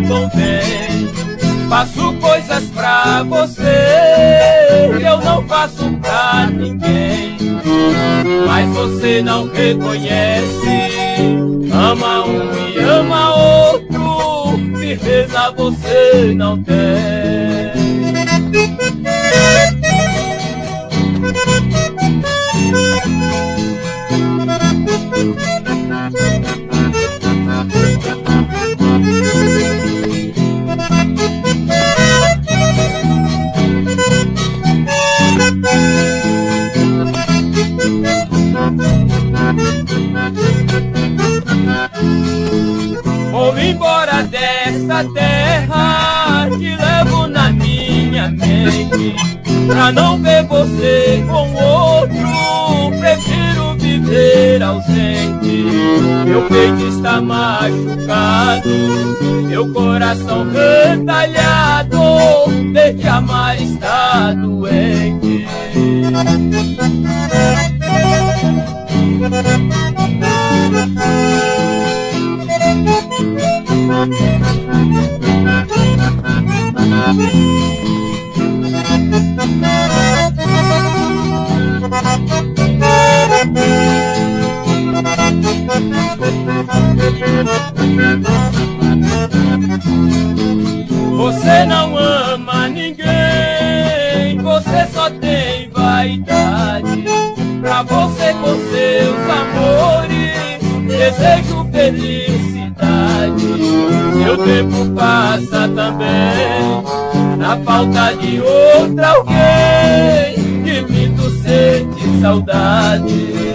convém. Faço coisas pra você que eu não faço pra ninguém. Mas você não reconhece. Ama um e ama outro, firmeza você não tem. Vou embora desta terra, te levo na minha mente. Pra não ver você com outro, prefiro viver ausente. Meu peito está machucado, meu coração retalhado, de te amar está doente. Você não ama ninguém, você só tem vaidade. Pra você com seus amores, desejo felicidade. Seu tempo passa também, na falta de outra alguém, de mim tu sente saudade.